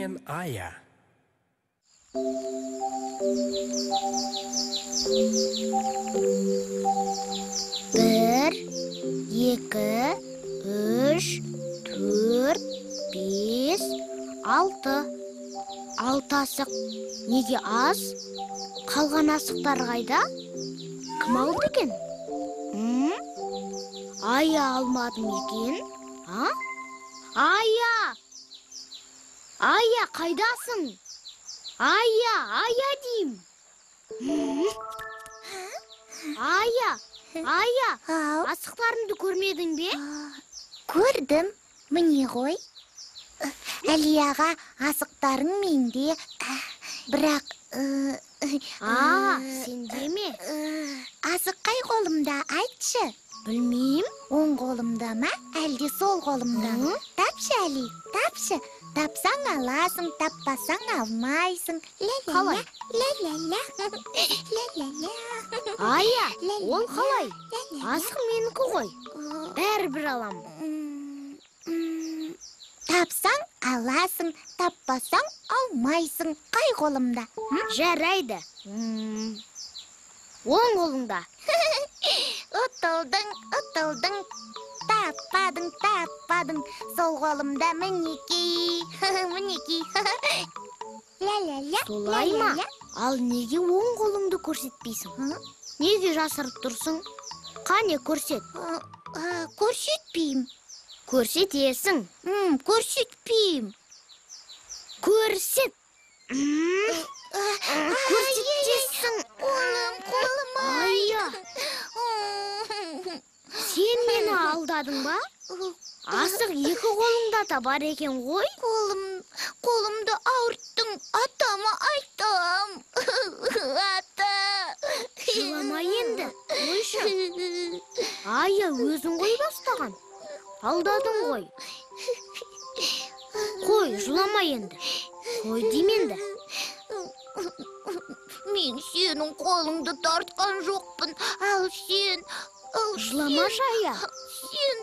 мен Ая. Bir, екі, үш, төрт, бес, алты. Алты асық. Неге аз? Қалған асықтар қайда? Кім алды екен? Ая алмады ма екен? Ая! Ая, қайдасың? Ая дейм. Ая, асықтарымды көрмедің бе? Көрдім, міне ғой. Әлияға асықтарың менде, бірақ... Сенде ме? Асық қай қолымда, айтшы. Білмейм. Оң қолымда ма, әлде сол қолымда ма? Тапшы, Әли, тапшы. Тапсаң аласың, таппасаң алмайсың. Қалай? Ля-ля-ля. Ая, ол қалай? Асық менікі ғой. Бәрібір алам. Тапсаң аласың, таппасаң алмайсың. Қай қолымда? Жарайды. Оң қолыңда. Ұтылдың. Таппадың. Сол қолымда мінекей. Ля-ля-ля. Солай ма? Ал неге оң қолыңды көрсетпейсің? Неге жасырып тұрсың? Қане көрсет. Көрсетпейм. Көрсетесің. Көрсетпейм. Көрсет. Көрсетесің. Қолым. Ая. Сен мені алдадың ба? Асық екі қолыңда да бар екен ғой? Қолымды ауырттың. Атама айтам. Ата. Жылама енді. Қойшы. Ая, өзің ғой бастаған. Алдадың ғой. Қой, жылама енді. Қой дейменді. Мен сенің қолыңды тартқан жоқпын. Ал сен... Жыламашы, Ая. Сен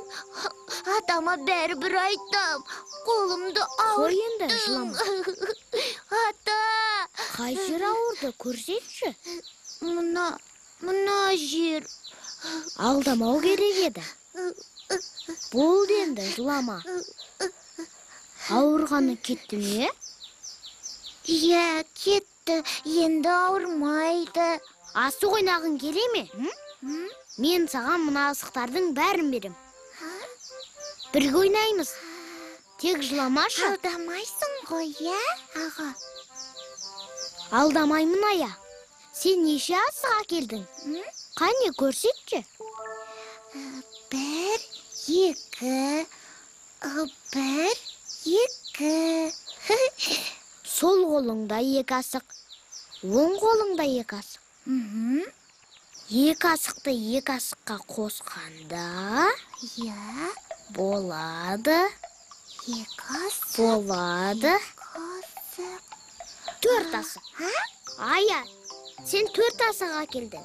атама бәрібір айтам. Қолымды ауырттың. Қой енді, жылама. Ата. Қай жер ауырды, көрсетші. Мына жер. Алдамау керек еді. Болды енді, жылама. Ауырғаны кетті ме? Иә, кетті. Енді ауырмайды. Асық ойнағың келе ме? Мен саған мына асықтардың бәрін берем. Бірге ойнаймыз. Тек жыламашы. Алдамайсың ғой, иә, аға? Алдамаймын, Ая. Сен неше асық әкелдің? Қане көрсетші. 1, 2. 1, 2. Сол қолыңда екі асық. Оң қолыңда екі асық. Екі асықты екі асыққа қосқанда... Иә. Болады. Екі асық. Болады. Төрт асық. Ая, сен төрт асық әкелдің.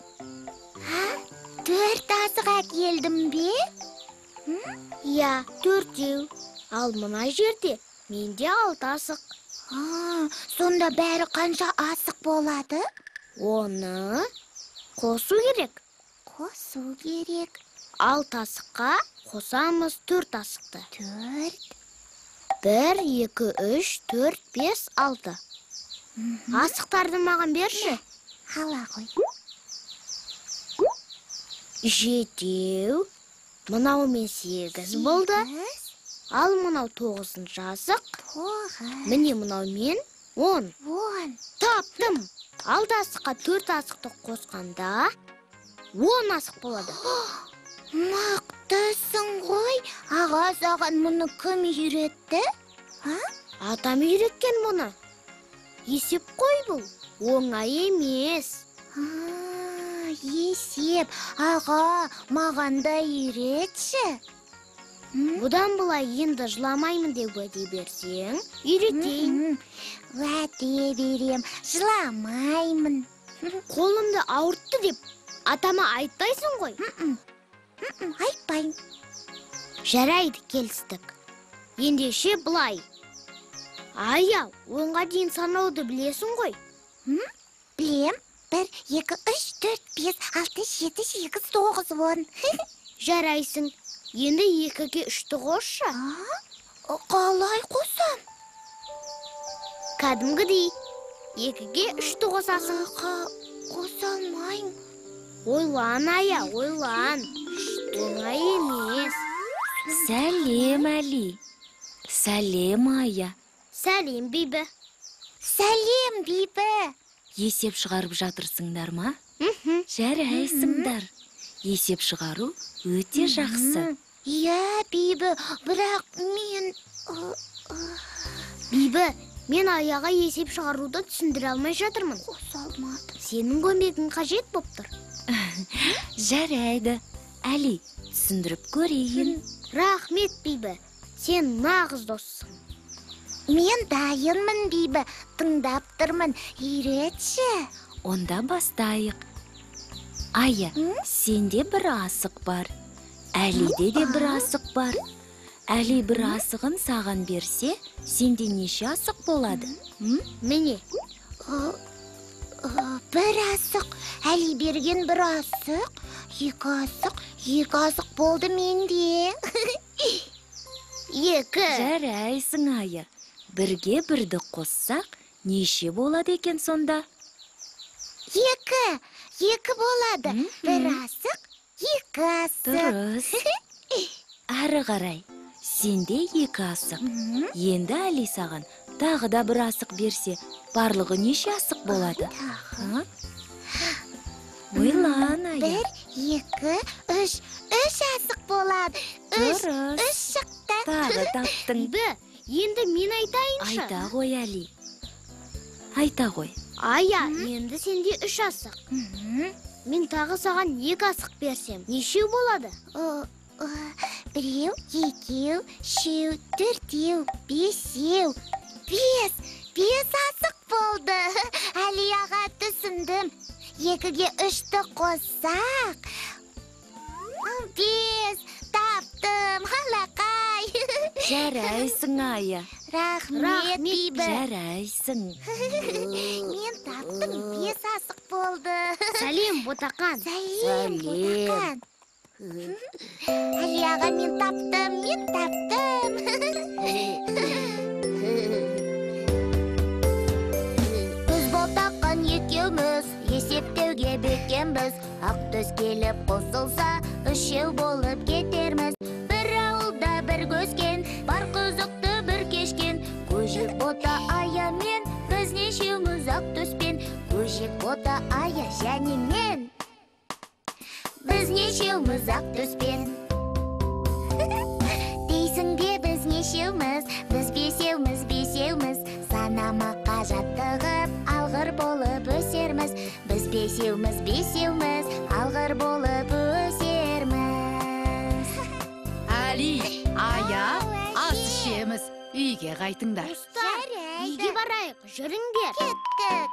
Төрт асық әкелдім бе? Иә, төртеу. Ал мына жерде менде 6 асық. Сонда бәрі қанша асық болады? Оны қосу керек. 6 асыққа қосамыз 4 асықты. 1, 2, 3, 4, 5, 6. Асықтарды маған берші. Ала ғой. 7, мынаумен 8 болды. Ал мынау 9-шы асық. Міне мынаумен 10. Таптым. 6 асыққа 4 асықты қосқанда 10 асық болады. Мақтысың ғой. Аға, саған мұны кім үйретті? Атам үйреткен мұны. Есеп қой бұл. Оңай емес. Есеп. Аға, маған да үйретші. Бұдан былай енді жыламаймын деп уәде берсең, үйретейін. Уәде берем, жыламаймын. Қолымды ауыртты деп атама айтпайсың ғой? Айтпайым. Жарайды, келістік. Ендеше былай. Ая, 10-ға дейін санауды білесің ғой? Білем. 1, 2, 3, 4, 5, 6, 7, 8, 9, 10. Жарайсың. Енді 2-ге 3-ті қосшы. Қалай қосам? Кәдімгідей. 2-ге 3-ті қосасың. Қоса алмайым. Ойлан, Ая, ойлан. Оңай емес. Сәлем, Әли. Сәлем, Ая. Сәлем, Бибі. Сәлем, Бибі. Есеп шығарып жатырсыңдар ма? Жарайсыңдар. Есеп шығару өте жақсы. Иә, Бибі, бірақ мен... Бибі, мен Аяға есеп шығаруды түсіндіре алмай жатырмын. Қоса алмадым. Сенің көмегің қажет боп тұр. Жарайды. Әли, түсіндіріп көрейін. Рахмет, Бибі. Сен нағыз доссың. Мен дайынмын, Бибі. Тыңдап тұрмын. Үйретші. Онда бастайық. Ая, сенде бір асық бар. Әлиде де бір асық бар. Әли бір асығын саған берсе, сенде неше асық болады? Міне. Бір асық. Әли берген бір асық. 2 асық. 2 асық болды менде. 2. Жарайсың, Ая. Бірге бірді қоссақ, неше болады екен сонда? 2 болады. Бір асық, 2 асық. Дұрыс. Ары қарай. Сенде 2 асық. Енді Әли саған тағы да бір асық берсе, барлығы неше асық болады? Ойлан, Ая. 1, 2, 3. 3 асық болады. 3 шықты. Тағы таптың. Бибі, енді мен айтайыншы. Айта ғой, Әли. Айта ғой. Ая, енді сенде 3 асық. Мен тағы саған 2 асық берсем, неше болады? 1, 2, 3, 4, 5. 5 асық болды. Әли аға түсіндім. 2-ге 3-ті қоссақ. 5 таптым. Халақай. Жарайсың, Ая. Рахмет, Бибі. Жарайсың. Мен таптым. 5 асық болды. Сәлем, Ботақан. Сәлем, Ботақан. Әли аға, мен таптым. Біз Ботақан екеуміз есептеуге бекембіз. Ақтөс келіп қосылса, 3 болып кетерміз. Бір ауылда бір көзген, бар қызықты бір кешкен. Көжек Бота, Ая мен, біз нешеуміз Ақтөспен. Көжек Бота, Ая және мен, біз нешеуміз Ақтөспен. Дейсің бе біз нешеуміз, біз 5-еуміз. Санамаққа жаттығып, алғыр болып өсерміз. Біз 5-еуміз, алғыр болып өсерміз. Әли, Ая, ас ішеміз. Үйге қайтыңдар. Үйге барайық, жүріңдер. Кеттік.